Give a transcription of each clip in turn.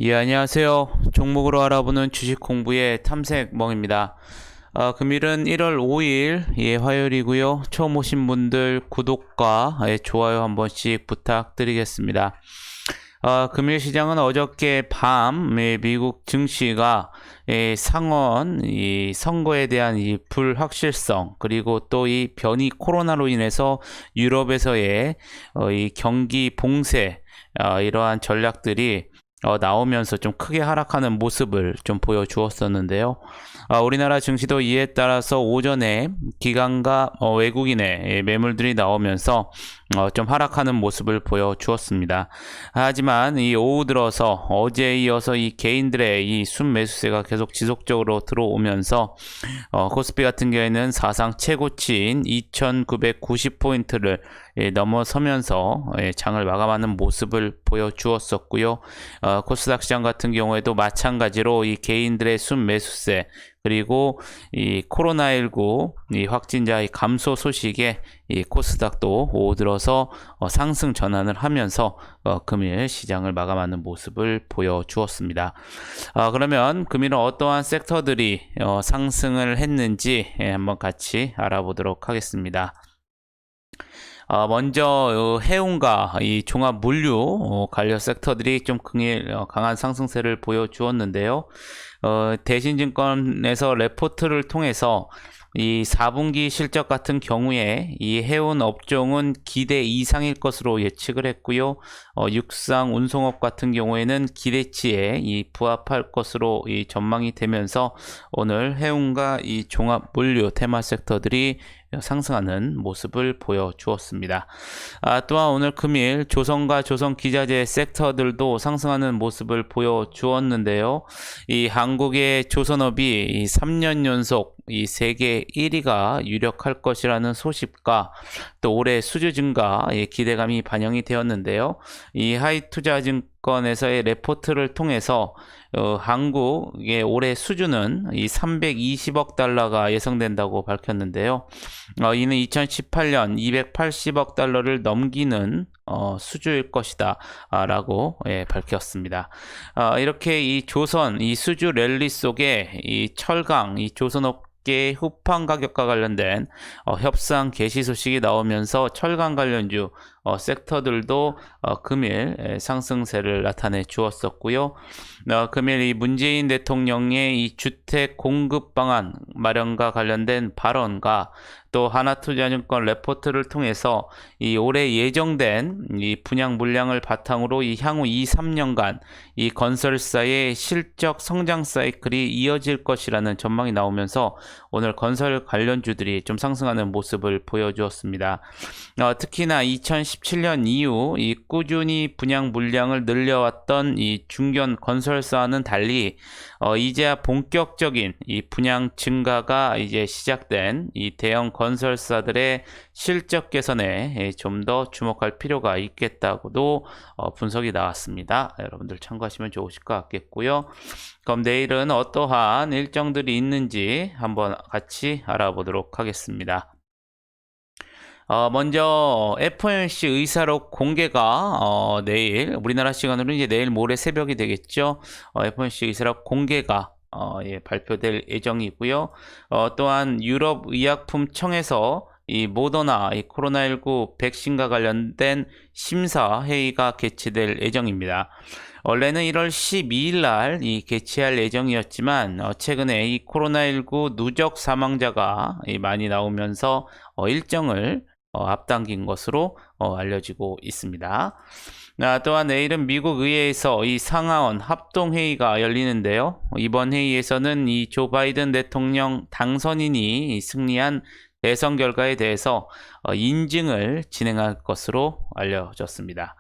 예, 안녕하세요. 종목으로 알아보는 주식 공부의 탐색멍입니다. 금일은 1월 5일, 화요일이고요. 처음 오신 분들 구독과 좋아요 한 번씩 부탁드리겠습니다. 금일 시장은 어저께 밤 미국 증시가 상원 이 선거에 대한 이 불확실성, 그리고 또 이 변이 코로나로 인해서 유럽에서의 이 경기 봉쇄, 이러한 전략들이 나오면서 좀 크게 하락하는 모습을 좀 보여주었었는데요. 우리나라 증시도 이에 따라서 오전에 기관과 외국인의 매물들이 나오면서 좀 하락하는 모습을 보여주었습니다. 하지만 이 오후 들어서 어제에 이어서 이 개인들의 이 순매수세가 계속 지속적으로 들어오면서 코스피 같은 경우에는 사상 최고치인 2990포인트를 넘어서면서 장을 마감하는 모습을 보여주었었고요. 코스닥 시장 같은 경우에도 마찬가지로 이 개인들의 순매수세, 그리고 이 코로나19 이 확진자의 감소 소식에 이 코스닥도 오후 들어서 상승 전환을 하면서 금일 시장을 마감하는 모습을 보여주었습니다. 그러면 금일은 어떠한 섹터들이 상승을 했는지 한번 같이 알아보도록 하겠습니다. 먼저 해운과 이 종합 물류 관련 섹터들이 좀 강한 상승세를 보여주었는데요. 대신증권에서 레포트를 통해서 이 4분기 실적 같은 경우에 이 해운 업종은 기대 이상일 것으로 예측을 했고요. 육상 운송업 같은 경우에는 기대치에 이 부합할 것으로 이 전망이 되면서 오늘 해운과 이 종합 물류 테마 섹터들이 상승하는 모습을 보여주었습니다. 또한 오늘 금일 조선과 조선기자재 섹터들도 상승하는 모습을 보여주었는데요. 이 한국의 조선업이 이 3년 연속 이 세계 1위가 유력할 것이라는 소식과 또 올해 수주 증가 기대감이 반영이 되었는데요. 이 하이투자증권에서의 레포트를 통해서 한국의 올해 수주는 이 320억 달러가 예상된다고 밝혔는데요. 이는 2018년 280억 달러를 넘기는 수주일 것이다 라고 밝혔습니다. 이렇게 이 조선 이 수주 랠리 속에 이 철강 이 조선업 후판 가격과 관련된 협상 개시 소식이 나오면서 철강 관련주 섹터들도 금일 상승세를 나타내 주었었고요. 금일 이 문재인 대통령의 이 주택 공급 방안 마련과 관련된 발언과 또 하나투자증권 레포트를 통해서 이 올해 예정된 이 분양 물량을 바탕으로 이 향후 2, 3년간 이 건설사의 실적 성장 사이클이 이어질 것이라는 전망이 나오면서 오늘 건설 관련주들이 좀 상승하는 모습을 보여주었습니다. 특히나 2017년 이후 이 꾸준히 분양 물량을 늘려왔던 이 중견 건설사와는 달리 이제야 본격적인 이 분양 증가가 이제 시작된 이 대형 건설사들의 실적 개선에 좀 더 주목할 필요가 있겠다고도 분석이 나왔습니다. 여러분들 참고하시면 좋으실 것 같겠고요. 그럼 내일은 어떠한 일정들이 있는지 한번 같이 알아보도록 하겠습니다. 먼저 FOMC 의사록 공개가 내일 우리나라 시간으로 이제 내일 모레 새벽이 되겠죠. FOMC 의사록 공개가 발표될 예정이고요. 또한 유럽 의약품청에서 이 모더나 이 코로나19 백신과 관련된 심사 회의가 개최될 예정입니다. 원래는 1월 12일 날 이 개최할 예정이었지만 최근에 이 코로나19 누적 사망자가 많이 나오면서 일정을 앞당긴 것으로 알려지고 있습니다. 또한 내일은 미국 의회에서 이 상하원 합동회의가 열리는데요. 이번 회의에서는 이 조 바이든 대통령 당선인이 승리한 대선 결과에 대해서 인증을 진행할 것으로 알려졌습니다.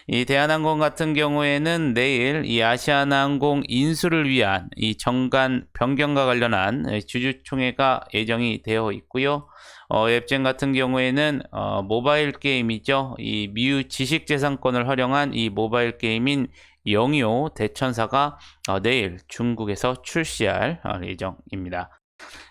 이 대한항공 같은 경우에는 내일 이 아시아나항공 인수를 위한 이 정관 변경과 관련한 주주총회가 예정이 되어 있고요. 웹젠 같은 경우에는 모바일 게임이죠. 이 미유 지식재산권을 활용한 이 모바일 게임인 영요 대천사가 내일 중국에서 출시할 예정입니다.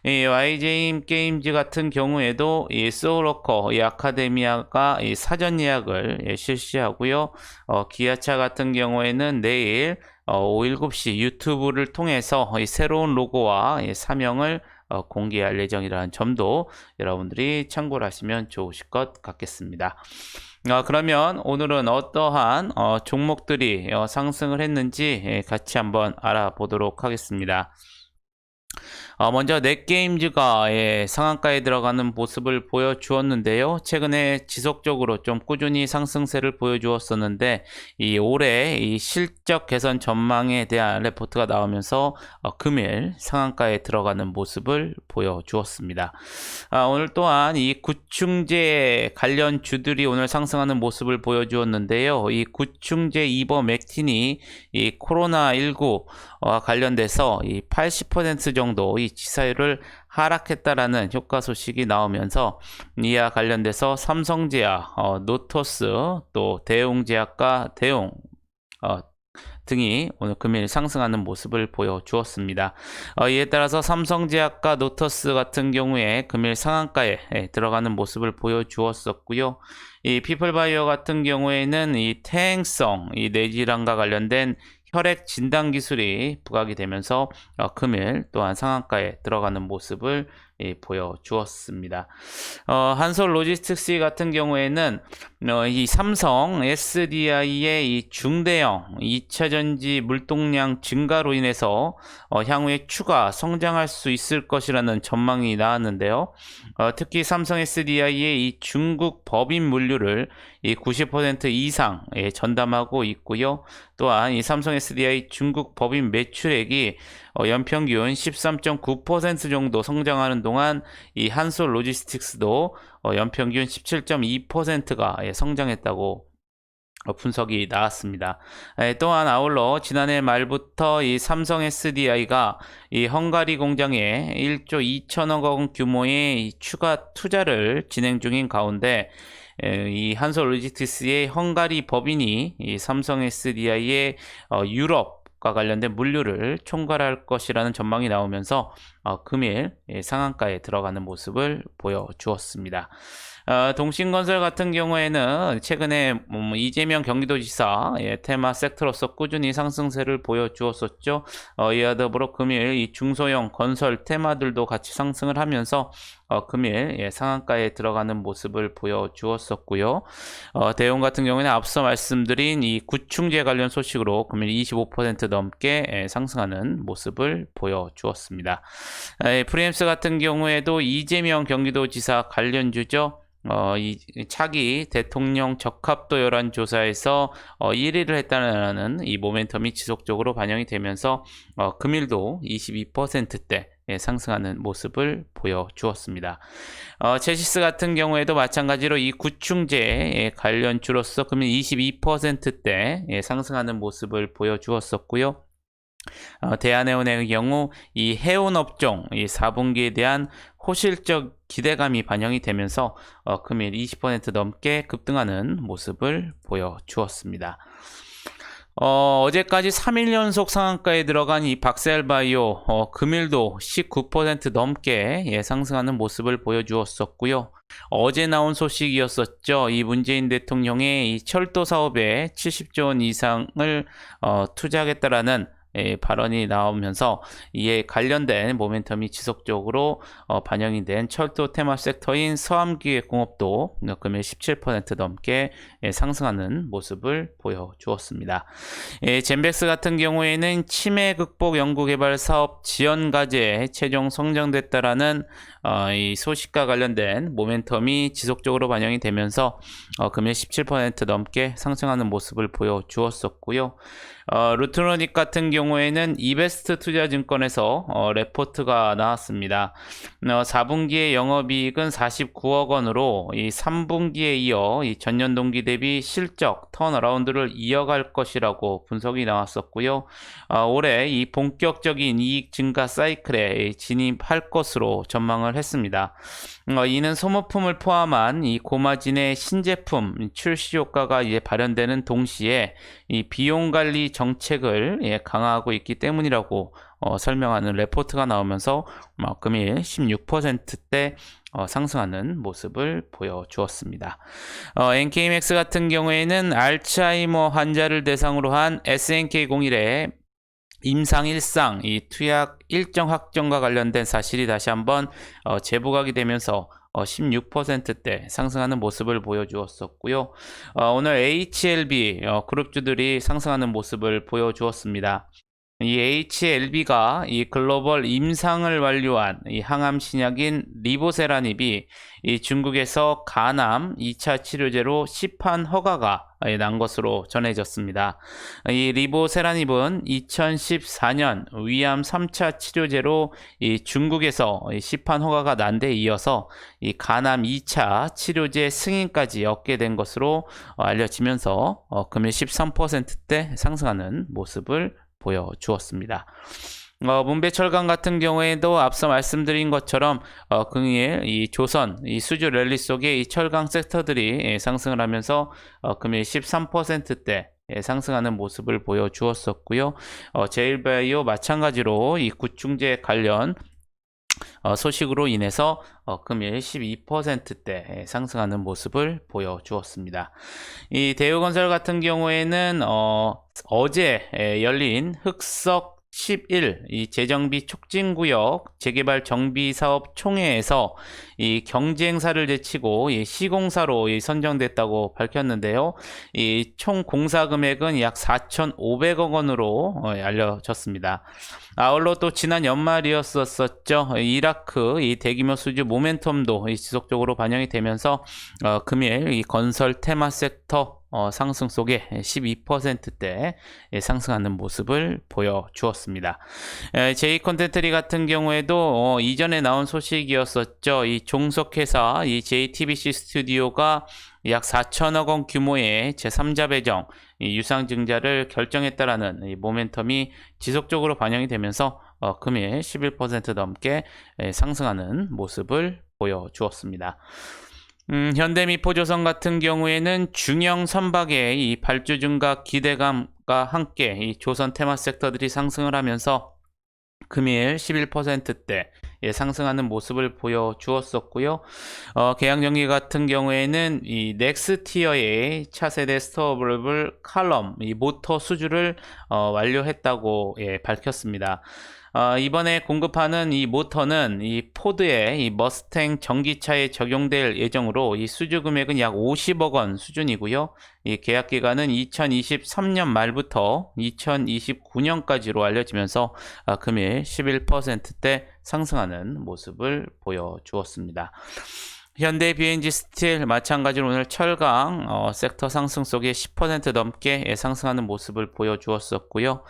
이 YJ 게임즈 같은 경우에도 이 소울워커 이 아카데미아가 이 사전 예약을 실시하고요. 기아차 같은 경우에는 내일 오후 7시 유튜브를 통해서 이 새로운 로고와 이 사명을 공개할 예정이라는 점도 여러분들이 참고를 하시면 좋으실 것 같겠습니다. 그러면 오늘은 어떠한 종목들이 상승을 했는지 같이 한번 알아보도록 하겠습니다. 먼저 넷게임즈가 상한가에 들어가는 모습을 보여주었는데요. 최근에 지속적으로 좀 꾸준히 상승세를 보여주었었는데 이 올해 이 실적 개선 전망에 대한 레포트가 나오면서 금일 상한가에 들어가는 모습을 보여주었습니다. 오늘 또한 이 구충제 관련 주들이 오늘 상승하는 모습을 보여주었는데요. 이 구충제 이버맥틴이 이 코로나19 관련돼서 이 80% 정도 이 지사율을 하락했다라는 효과 소식이 나오면서 이와 관련돼서 삼성제약, 노토스, 또 대웅제약과 대웅 등이 오늘 금일 상승하는 모습을 보여주었습니다. 이에 따라서 삼성제약과 노터스 같은 경우에 금일 상한가에 들어가는 모습을 보여주었었고요. 이 피플바이오 같은 경우에는 이 퇴행성 이 뇌질환과 관련된 혈액 진단 기술이 부각이 되면서 금일 또한 상한가에 들어가는 모습을 보여주었습니다. 한솔 로지스틱스 같은 경우에는 이 삼성 SDI의 이 중대형 2차전지 물동량 증가로 인해서 향후에 추가 성장할 수 있을 것이라는 전망이 나왔는데요. 특히 삼성 SDI의 이 중국 법인 물류를 이 90% 이상 전담하고 있고요. 또한 이 삼성 SDI 중국 법인 매출액이 연평균 13.9% 정도 성장하는 동안 이 한솔 로지스틱스도 연평균 17.2%가 성장했다고 분석이 나왔습니다. 또한 아울러 지난해 말부터 이 삼성 SDI가 이 헝가리 공장에 1조 2천억 원 규모의 이 추가 투자를 진행 중인 가운데 이 한솔 로지스틱스의 헝가리 법인이 이 삼성 SDI의 유럽과 관련된 물류를 총괄할 것이라는 전망이 나오면서 금일 상한가에 들어가는 모습을 보여주었습니다. 동신건설 같은 경우에는 최근에 이재명 경기도지사 테마 섹터로서 꾸준히 상승세를 보여주었었죠. 이와 더불어 금일 이 중소형 건설 테마들도 같이 상승을 하면서 금일 상한가에 들어가는 모습을 보여주었었고요. 대웅 같은 경우에는 앞서 말씀드린 이 구충제 관련 소식으로 금일 25% 넘게 상승하는 모습을 보여주었습니다. 프리엠스 같은 경우에도 이재명 경기도지사 관련주죠. 이 차기 대통령 적합도 여론 조사에서 1위를 했다는 이 모멘텀이 지속적으로 반영이 되면서 금일도 22%대 상승하는 모습을 보여주었습니다. 체시스 같은 경우에도 마찬가지로 이 구충제 관련주로서 금일 22%대 상승하는 모습을 보여주었었고요. 대한해운의 경우 이 해운 업종 이 4분기에 대한 호실적 기대감이 반영이 되면서 금일 20% 넘게 급등하는 모습을 보여주었습니다. 어제까지 3일 연속 상한가에 들어간 이 박셀바이오 금일도 19% 넘게 상승하는 모습을 보여주었었고요. 어제 나온 소식이었었죠. 이 문재인 대통령의 이 철도 사업에 70조 원 이상을 투자하겠다라는 발언이 나오면서 이에 관련된 모멘텀이 지속적으로 반영이 된 철도 테마 섹터인 서암기획공업도 금일 17% 넘게 상승하는 모습을 보여주었습니다. 젠백스 같은 경우에는 치매 극복 연구개발 사업 지원 과제 최종 성정됐다라는 이 소식과 관련된 모멘텀이 지속적으로 반영이 되면서 금일 17% 넘게 상승하는 모습을 보여주었었고요. 루트로닉 같은 경우에는 이베스트 투자증권에서 레포트가 나왔습니다. 4분기의 영업이익은 49억 원으로 이 3분기에 이어 이 전년 동기 대비 실적 턴어라운드를 이어갈 것이라고 분석이 나왔었고요. 올해 이 본격적인 이익 증가 사이클에 진입할 것으로 전망을 했습니다. 이는 소모품을 포함한 이 고마진의 신제품 출시 효과가 발현되는 동시에 이 비용 관리 정책을 강화하는 예상하고 있기 때문이라고 설명하는 레포트가 나오면서 금일 16%대 상승하는 모습을 보여주었습니다. NKMX 같은 경우에는 알츠하이머 환자를 대상으로 한 SNK01의 임상 1상 이 투약 일정 확정과 관련된 사실이 다시 한번 재부각이 되면서 16%대 상승하는 모습을 보여주었었고요. 오늘 HLB 그룹주들이 상승하는 모습을 보여주었습니다. 이 HLB가 이 글로벌 임상을 완료한 이 항암 신약인 리보세라닙이 이 중국에서 간암 2차 치료제로 시판 허가가 난 것으로 전해졌습니다. 이 리보세라닙은 2014년 위암 3차 치료제로 이 중국에서 시판 허가가 난 데 이어서 이 간암 2차 치료제 승인까지 얻게 된 것으로 알려지면서 금일 13%대 상승하는 모습을 보여주었습니다. 문배철강 같은 경우에도 앞서 말씀드린 것처럼 금일 이 조선 이 수주 랠리 속에 이 철강 섹터들이 상승을 하면서 금일 13%대 상승하는 모습을 보여주었었고요. 제일바이오 마찬가지로 이 구충제 관련 소식으로 인해서 금일 12%대 상승하는 모습을 보여주었습니다. 이 대우건설 같은 경우에는 어제 열린 흑석 11 이 재정비 촉진구역 재개발 정비사업 총회에서 이 경쟁사를 제치고 이 시공사로 선정됐다고 밝혔는데요. 이 총 공사 금액은 약 4,500억 원으로 알려졌습니다. 아울러 또 지난 연말이었었죠. 이라크 이 대규모 수주 모멘텀도 지속적으로 반영이 되면서 금일 이 건설 테마 섹터 상승 속에 12%대 상승하는 모습을 보여주었습니다. J컨텐트리 같은 경우에도 이전에 나온 소식이었었죠. 이 종속회사 이 JTBC 스튜디오가 약 4천억 원 규모의 제3자 배정 유상증자를 결정했다라는 이 모멘텀이 지속적으로 반영이 되면서 금일 11% 넘게 상승하는 모습을 보여주었습니다. 현대미포조선 같은 경우에는 중형 선박의 이 발주 증가 기대감과 함께 이 조선 테마 섹터들이 상승을 하면서 금일 11%대 상승하는 모습을 보여주었었고요. 계양전기 같은 경우에는 이 넥스티어의 차세대 스토어블 칼럼 이 모터 수주를 완료했다고 밝혔습니다. 이번에 공급하는 이 모터는 이 포드의 이 머스탱 전기차에 적용될 예정으로 이 수주 금액은 약 50억 원 수준이고요. 이 계약 기간은 2023년 말부터 2029년까지로 알려지면서 금일 11%대 상승하는 모습을 보여주었습니다. 현대 BNG 스틸 마찬가지로 오늘 철강 섹터 상승 속에 10% 넘게 상승하는 모습을 보여주었었고요.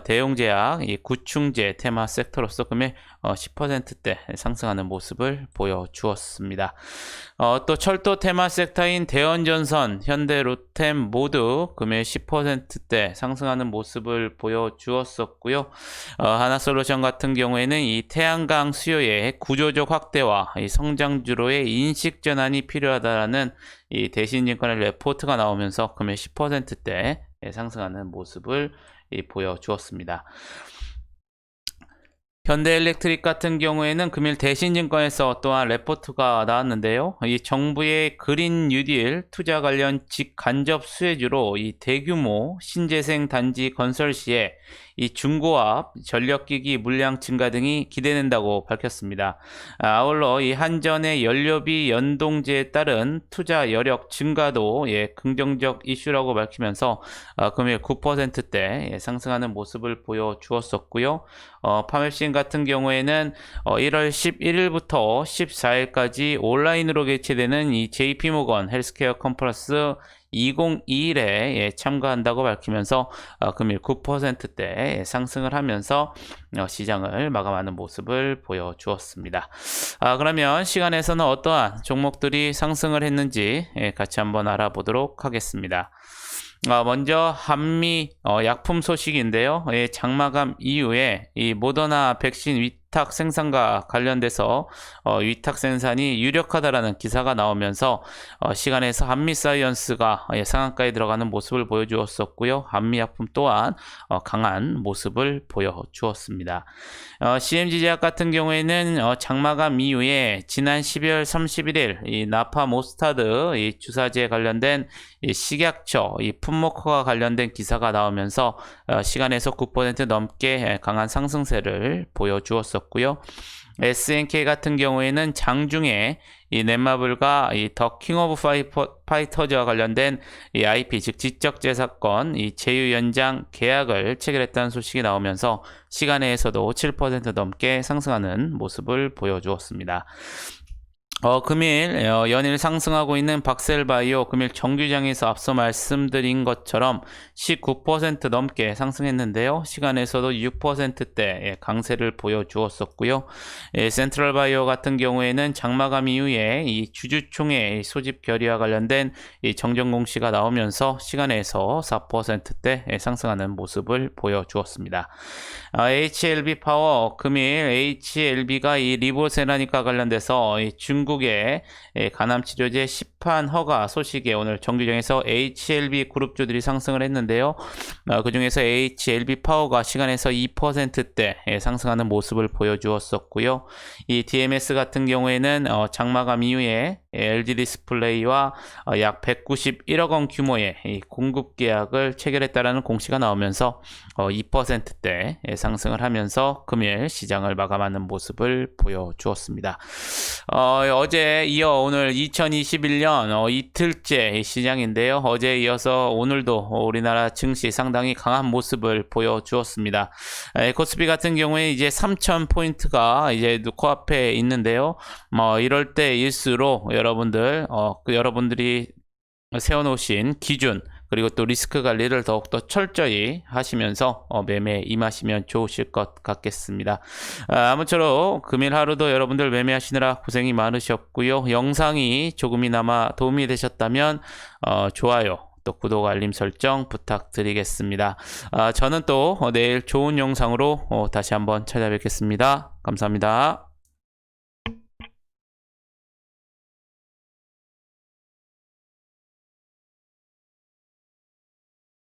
대용제약, 이 구충제 테마 섹터로서 금일 10%대 상승하는 모습을 보여주었습니다. 또 철도 테마 섹터인 대원전선, 현대 로템 모두 금일 10%대 상승하는 모습을 보여주었었고요. 하나솔루션 같은 경우에는 이 태양광 수요의 구조적 확대와 이 성장주로의 인식 전환이 필요하다라는 이 대신증권의 레포트가 나오면서 금일 10%대 상승하는 모습을 보여주었습니다. 현대엘렉트릭 같은 경우에는 금일 대신증권에서 또한 레포트가 나왔는데요. 이 정부의 그린 뉴딜 투자 관련 직간접 수혜주로 이 대규모 신재생 단지 건설 시에 이 중고압, 전력기기 물량 증가 등이 기대된다고 밝혔습니다. 아울러 이 한전의 연료비 연동제에 따른 투자 여력 증가도 긍정적 이슈라고 밝히면서 금일 9%대 상승하는 모습을 보여주었었고요. 파맵신 같은 경우에는 1월 11일부터 14일까지 온라인으로 개최되는 이 JP모건 헬스케어 컨퍼런스 2021에 참가한다고 밝히면서 금일 9%대 상승을 하면서 시장을 마감하는 모습을 보여주었습니다. 그러면 시간에서는 어떠한 종목들이 상승을 했는지 같이 한번 알아보도록 하겠습니다. 먼저 한미 약품 소식인데요. 장마감 이후에 이 모더나 백신 위탁 생산과 관련돼서 위탁 생산이 유력하다라는 기사가 나오면서 시간에서 한미사이언스가 상한가에 들어가는 모습을 보여주었었고요. 한미약품 또한 강한 모습을 보여주었습니다. CMG제약 같은 경우에는 장마감 이후에 지난 12월 31일 이 나파모스타드 이 주사제에 관련된 이 식약처 이 풋모커와 관련된 기사가 나오면서 시간에서 9% 넘게 강한 상승세를 보여주었었고요. SNK 같은 경우에는 장중에 이 넷마블과 이 더 킹 오브 파이터즈와 관련된 이 IP 즉 지적재산권 이 제휴 연장 계약을 체결했다는 소식이 나오면서 시간에서도 7% 넘게 상승하는 모습을 보여주었습니다. 금일 연일 상승하고 있는 박셀바이오 금일 정규장에서 앞서 말씀드린 것처럼 19% 넘게 상승했는데요. 시간에서도 6%대 강세를 보여주었었고요. 센트럴바이오 같은 경우에는 장마감 이후에 이 주주총회 소집 결의와 관련된 이 정정 공시가 나오면서 시간에서 4%대 상승하는 모습을 보여주었습니다. HLB 파워 금일 HLB가 이 리보세라닉과 관련돼서 이 중국의 간암치료제 시판 허가 소식에 오늘 정규장에서 HLB 그룹주들이 상승을 했는데요. 그 중에서 HLB 파워가 시간에서 2%대 상승하는 모습을 보여주었었고요. 이 DMS 같은 경우에는 장마감 이후에 LG 디스플레이와 약 191억 원 규모의 공급 계약을 체결했다라는 공시가 나오면서 2%대 상승을 하면서 금일 시장을 마감하는 모습을 보여주었습니다. 어제 이어 오늘 2021년 이틀째 시장인데요. 어제에 이어서 오늘도 우리나라 증시 상당히 강한 모습을 보여주었습니다. 코스피 같은 경우에 이제 3,000포인트가 이제 코앞에 있는데요. 이럴 때일수록 여러분들이 세워놓으신 기준 그리고 또 리스크 관리를 더욱더 철저히 하시면서 매매에 임하시면 좋으실 것 같겠습니다. 아무쪼록 금일 하루도 여러분들 매매하시느라 고생이 많으셨고요. 영상이 조금이나마 도움이 되셨다면 좋아요 또 구독 알림 설정 부탁드리겠습니다. 저는 또 내일 좋은 영상으로 다시 한번 찾아뵙겠습니다. 감사합니다.